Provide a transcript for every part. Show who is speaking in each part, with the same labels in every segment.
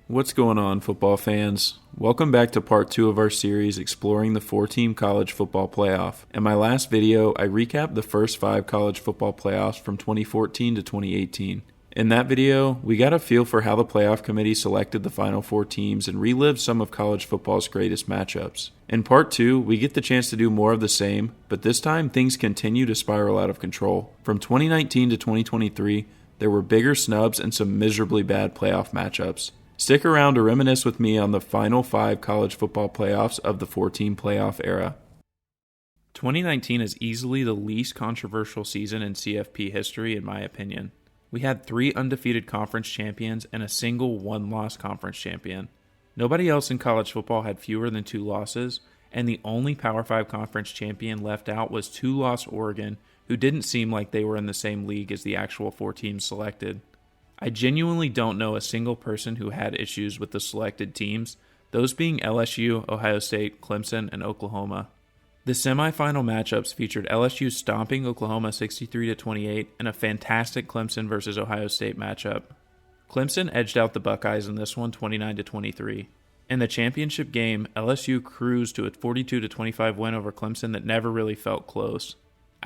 Speaker 1: What's going on, football fans? Welcome back to part 2 of our series exploring the 4-team college football playoff. In my last video, I recapped the first 5 college football playoffs from 2014 to 2018. In that video, we got a feel for how the playoff committee selected the final 4 teams and relived some of college football's greatest matchups. In part 2, we get the chance to do more of the same, but this time things continue to spiral out of control. From 2019 to 2023, there were bigger snubs and some miserably bad playoff matchups. Stick around to reminisce with me on the final 5 college football playoffs of the 4-team playoff era. 2019 is easily the least controversial season in CFP history, in my opinion. We had 3 undefeated conference champions and a single one-loss conference champion. Nobody else in college football had fewer than 2 losses, and the only Power 5 conference champion left out was 2-loss Oregon, who didn't seem like they were in the same league as the actual 4 teams selected. I genuinely don't know a single person who had issues with the selected teams, those being LSU, Ohio State, Clemson, and Oklahoma. The semifinal matchups featured LSU stomping Oklahoma 63-28 and a fantastic Clemson versus Ohio State matchup. Clemson edged out the Buckeyes in this one 29-23. In the championship game, LSU cruised to a 42-25 win over Clemson that never really felt close.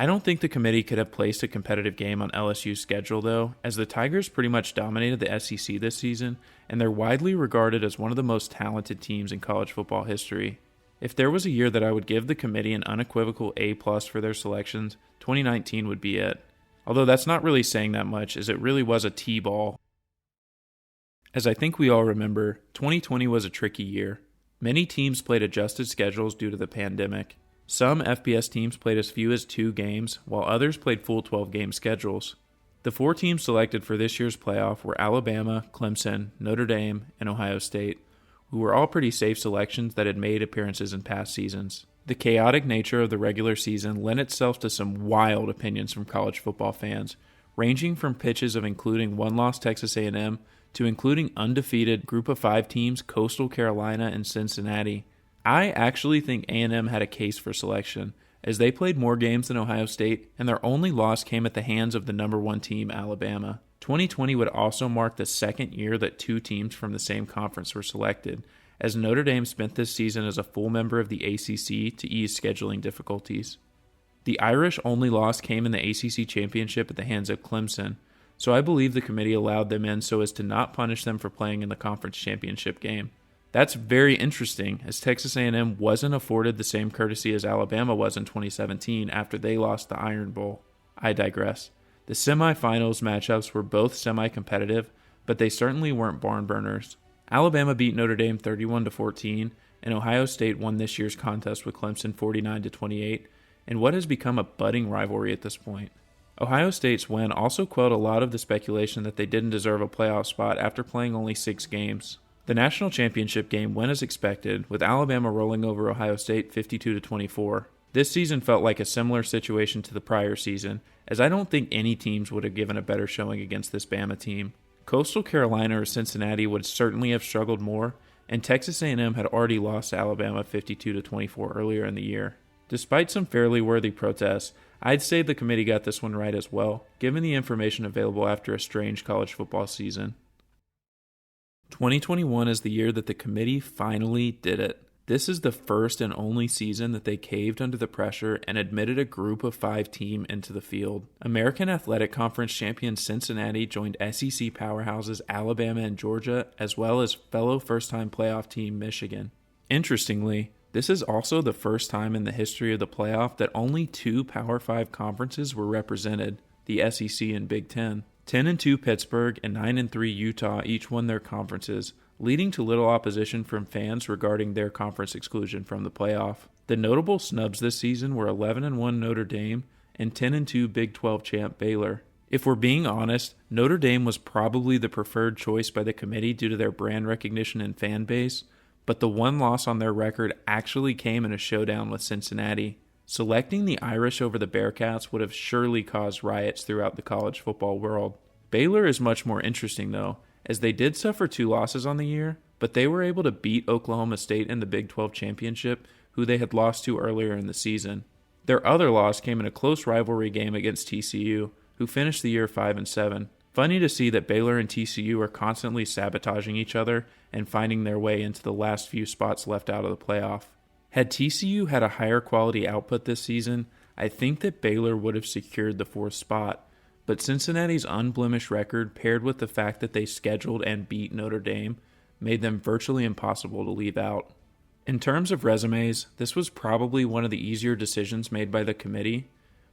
Speaker 1: I don't think the committee could have placed a competitive game on LSU's schedule, though, as the Tigers pretty much dominated the SEC this season, and they're widely regarded as one of the most talented teams in college football history. If there was a year that I would give the committee an unequivocal A+ for their selections, 2019 would be it. Although that's not really saying that much, as it really was a T-ball. As I think we all remember, 2020 was a tricky year. Many teams played adjusted schedules due to the pandemic. Some FBS teams played as few as 2 games, while others played full 12-game schedules. The 4 teams selected for this year's playoff were Alabama, Clemson, Notre Dame, and Ohio State, who were all pretty safe selections that had made appearances in past seasons. The chaotic nature of the regular season lent itself to some wild opinions from college football fans, ranging from pitches of including one-loss Texas A&M to including undefeated Group of 5 teams Coastal Carolina and Cincinnati. I actually think A&M had a case for selection, as they played more games than Ohio State, and their only loss came at the hands of the number 1 team, Alabama. 2020 would also mark the second year that 2 teams from the same conference were selected, as Notre Dame spent this season as a full member of the ACC to ease scheduling difficulties. The Irish only loss came in the ACC championship at the hands of Clemson, so I believe the committee allowed them in so as to not punish them for playing in the conference championship game. That's very interesting, as Texas A&M wasn't afforded the same courtesy as Alabama was in 2017 after they lost the Iron Bowl. I digress. The semifinals matchups were both semi-competitive, but they certainly weren't barn burners. Alabama beat Notre Dame 31-14, and Ohio State won this year's contest with Clemson 49-28, in what has become a budding rivalry at this point. Ohio State's win also quelled a lot of the speculation that they didn't deserve a playoff spot after playing only 6 games. The national championship game went as expected, with Alabama rolling over Ohio State 52-24. This season felt like a similar situation to the prior season, as I don't think any teams would have given a better showing against this Bama team. Coastal Carolina or Cincinnati would certainly have struggled more, and Texas A&M had already lost to Alabama 52-24 earlier in the year. Despite some fairly worthy protests, I'd say the committee got this one right as well, given the information available after a strange college football season. 2021 is the year that the committee finally did it. This is the first and only season that they caved under the pressure and admitted a Group of 5 team into the field. American Athletic Conference champion Cincinnati joined SEC powerhouses Alabama and Georgia, as well as fellow first-time playoff team Michigan. Interestingly, this is also the first time in the history of the playoff that only 2 Power 5 conferences were represented, the SEC and Big Ten. 10-2 Pittsburgh and 9-3 Utah each won their conferences, leading to little opposition from fans regarding their conference exclusion from the playoff. The notable snubs this season were 11-1 Notre Dame and 10-2 Big 12 champ Baylor. If we're being honest, Notre Dame was probably the preferred choice by the committee due to their brand recognition and fan base, but the one loss on their record actually came in a showdown with Cincinnati. Selecting the Irish over the Bearcats would have surely caused riots throughout the college football world. Baylor is much more interesting though, as they did suffer 2 losses on the year, but they were able to beat Oklahoma State in the Big 12 championship, who they had lost to earlier in the season. Their other loss came in a close rivalry game against TCU, who finished the year 5-7. Funny to see that Baylor and TCU are constantly sabotaging each other and finding their way into the last few spots left out of the playoff. Had TCU had a higher quality output this season, I think that Baylor would have secured the 4th spot, but Cincinnati's unblemished record paired with the fact that they scheduled and beat Notre Dame made them virtually impossible to leave out. In terms of resumes, this was probably one of the easier decisions made by the committee,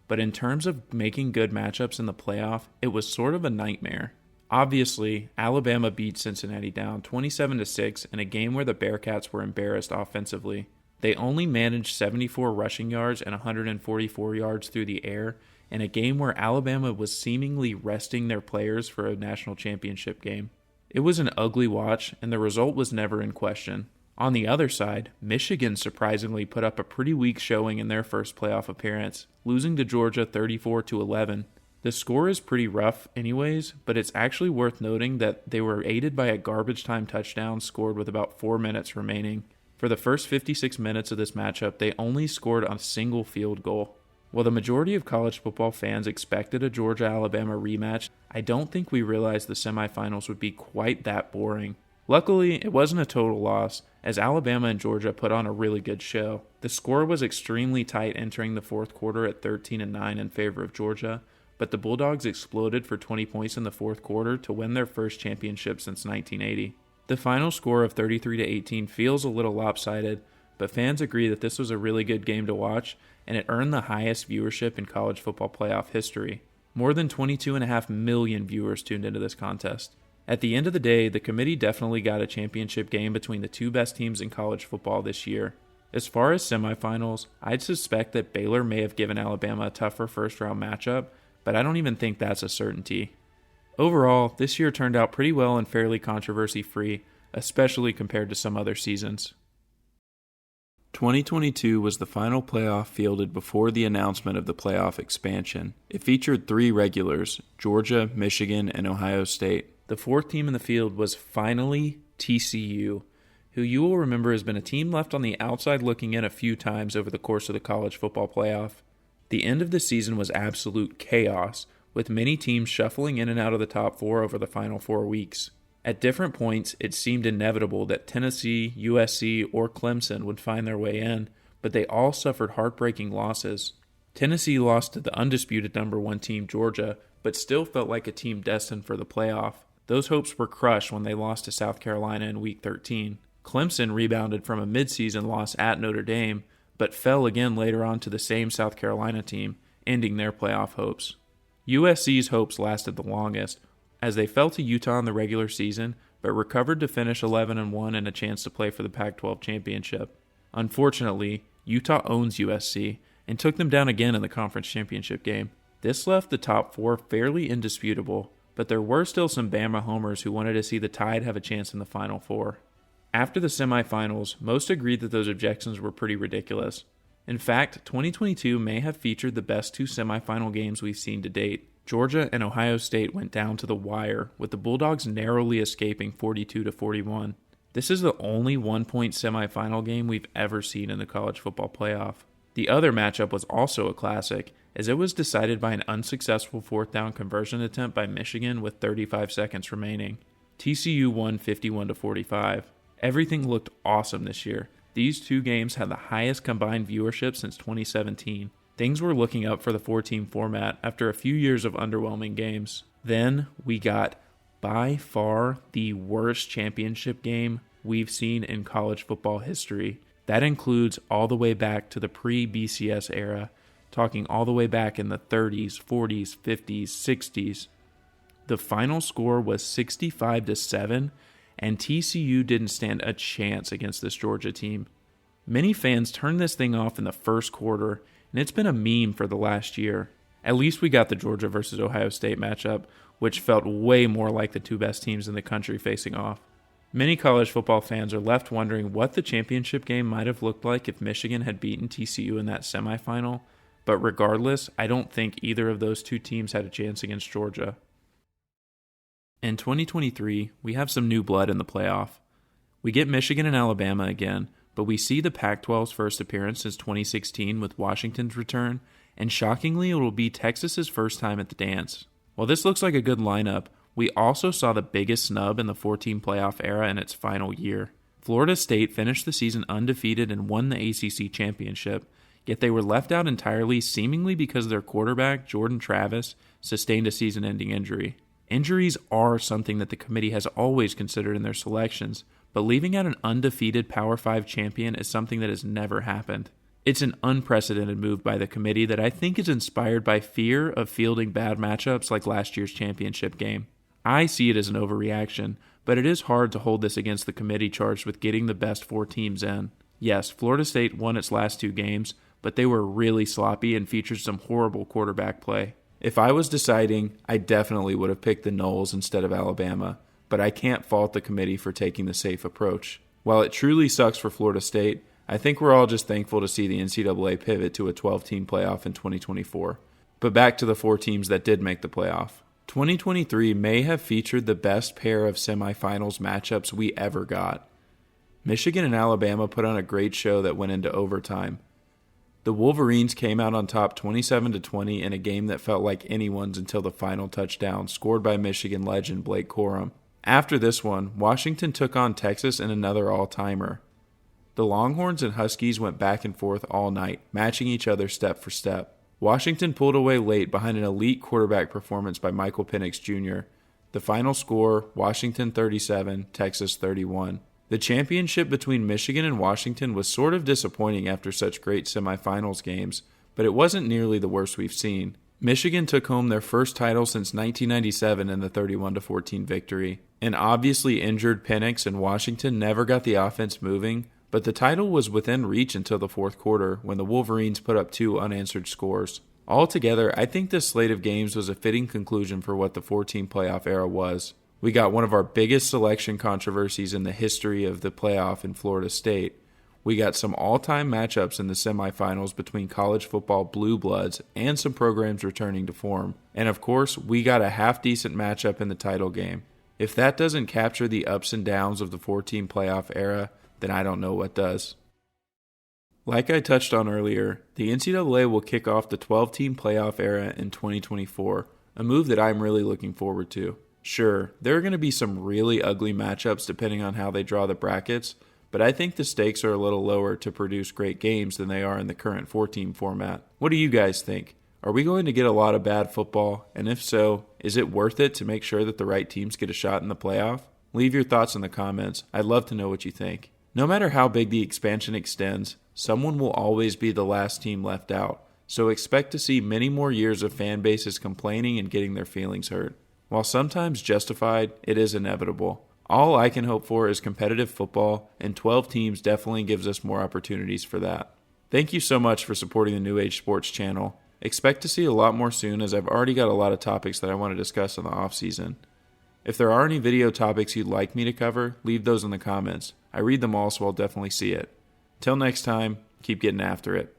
Speaker 1: but in terms of making good matchups in the playoff, it was sort of a nightmare. Obviously, Alabama beat Cincinnati down 27-6 in a game where the Bearcats were embarrassed offensively. They only managed 74 rushing yards and 144 yards through the air in a game where Alabama was seemingly resting their players for a national championship game. It was an ugly watch, and the result was never in question. On the other side, Michigan surprisingly put up a pretty weak showing in their first playoff appearance, losing to Georgia 34-11. The score is pretty rough anyways, but it's actually worth noting that they were aided by a garbage time touchdown scored with about 4 minutes remaining. For the first 56 minutes of this matchup, they only scored a single field goal. While the majority of college football fans expected a Georgia-Alabama rematch, I don't think we realized the semifinals would be quite that boring. Luckily, it wasn't a total loss, as Alabama and Georgia put on a really good show. The score was extremely tight entering the 4th quarter at 13-9 in favor of Georgia, but the Bulldogs exploded for 20 points in the 4th quarter to win their first championship since 1980. The final score of 33-18 feels a little lopsided, but fans agree that this was a really good game to watch, and it earned the highest viewership in college football playoff history. More than 22.5 million viewers tuned into this contest. At the end of the day, the committee definitely got a championship game between the 2 best teams in college football this year. As far as semifinals, I'd suspect that Baylor may have given Alabama a tougher first-round matchup, but I don't even think that's a certainty. Overall, this year turned out pretty well and fairly controversy-free, especially compared to some other seasons. 2022 was the final playoff fielded before the announcement of the playoff expansion. It featured 3 regulars, Georgia, Michigan, and Ohio State. The 4th team in the field was finally TCU, who you will remember has been a team left on the outside looking in a few times over the course of the college football playoff. The end of the season was absolute chaos, with many teams shuffling in and out of the top 4 over the final 4 weeks. At different points, it seemed inevitable that Tennessee, USC, or Clemson would find their way in, but they all suffered heartbreaking losses. Tennessee lost to the undisputed number 1 team Georgia, but still felt like a team destined for the playoff. Those hopes were crushed when they lost to South Carolina in Week 13. Clemson rebounded from a midseason loss at Notre Dame, but fell again later on to the same South Carolina team, ending their playoff hopes. USC's hopes lasted the longest, as they fell to Utah in the regular season, but recovered to finish 11-1 and a chance to play for the Pac-12 championship. Unfortunately, Utah owns USC and took them down again in the conference championship game. This left the top 4 fairly indisputable, but there were still some Bama homers who wanted to see the Tide have a chance in the Final Four. After the semifinals, most agreed that those objections were pretty ridiculous. In fact, 2022 may have featured the best 2 semifinal games we've seen to date. Georgia and Ohio State went down to the wire, with the Bulldogs narrowly escaping 42-41. This is the only 1-point semifinal game we've ever seen in the college football playoff. The other matchup was also a classic, as it was decided by an unsuccessful 4th down conversion attempt by Michigan with 35 seconds remaining. TCU won 51-45. Everything looked awesome this year. These 2 games had the highest combined viewership since 2017. Things were looking up for the 4-team format after a few years of underwhelming games. Then we got by far the worst championship game we've seen in college football history. That includes all the way back to the pre-BCS era, talking all the way back in the 30s, 40s, 50s, 60s. The final score was 65-7, and TCU didn't stand a chance against this Georgia team. Many fans turned this thing off in the first quarter, and it's been a meme for the last year. At least we got the Georgia versus Ohio State matchup, which felt way more like the 2 best teams in the country facing off. Many college football fans are left wondering what the championship game might have looked like if Michigan had beaten TCU in that semifinal, but regardless, I don't think either of those 2 teams had a chance against Georgia. In 2023, we have some new blood in the playoff. We get Michigan and Alabama again, but we see the Pac-12's first appearance since 2016 with Washington's return, and shockingly it will be Texas's first time at the dance. While this looks like a good lineup, we also saw the biggest snub in the 14 playoff era in its final year. Florida State finished the season undefeated and won the ACC championship, yet they were left out entirely seemingly because their quarterback, Jordan Travis, sustained a season-ending injury. Injuries are something that the committee has always considered in their selections, but leaving out an undefeated Power 5 champion is something that has never happened. It's an unprecedented move by the committee that I think is inspired by fear of fielding bad matchups like last year's championship game. I see it as an overreaction, but it is hard to hold this against the committee charged with getting the best 4 teams in. Yes, Florida State won its last 2 games, but they were really sloppy and featured some horrible quarterback play. If I was deciding, I definitely would have picked the Noles instead of Alabama, but I can't fault the committee for taking the safe approach. While it truly sucks for Florida State, I think we're all just thankful to see the NCAA pivot to a 12-team playoff in 2024. But back to the 4 teams that did make the playoff. 2023 may have featured the best pair of semifinals matchups we ever got. Michigan and Alabama put on a great show that went into overtime. The Wolverines came out on top 27-20 in a game that felt like anyone's until the final touchdown, scored by Michigan legend Blake Corum. After this one, Washington took on Texas in another all-timer. The Longhorns and Huskies went back and forth all night, matching each other step for step. Washington pulled away late behind an elite quarterback performance by Michael Penix Jr. The final score, Washington 37, Texas 31. The championship between Michigan and Washington was sort of disappointing after such great semifinals games, but it wasn't nearly the worst we've seen. Michigan took home their first title since 1997 in the 31-14 victory. An obviously injured Penix and Washington never got the offense moving, but the title was within reach until the fourth quarter when the Wolverines put up 2 unanswered scores. Altogether, I think this slate of games was a fitting conclusion for what the 4-team playoff era was. We got one of our biggest selection controversies in the history of the playoff in Florida State. We got some all-time matchups in the semifinals between college football blue bloods and some programs returning to form. And of course, we got a half-decent matchup in the title game. If that doesn't capture the ups and downs of the 4-team playoff era, then I don't know what does. Like I touched on earlier, the NCAA will kick off the 12-team playoff era in 2024, a move that I'm really looking forward to. Sure, there are going to be some really ugly matchups depending on how they draw the brackets, but I think the stakes are a little lower to produce great games than they are in the current 4-team format. What do you guys think? Are we going to get a lot of bad football? And if so, is it worth it to make sure that the right teams get a shot in the playoff? Leave your thoughts in the comments. I'd love to know what you think. No matter how big the expansion extends, someone will always be the last team left out, so expect to see many more years of fan bases complaining and getting their feelings hurt. While sometimes justified, it is inevitable. All I can hope for is competitive football, and 12 teams definitely gives us more opportunities for that. Thank you so much for supporting the New Age Sports channel. Expect to see a lot more soon, as I've already got a lot of topics that I want to discuss in the off-season. If there are any video topics you'd like me to cover, leave those in the comments. I read them all, so I'll definitely see it. Till next time, keep getting after it.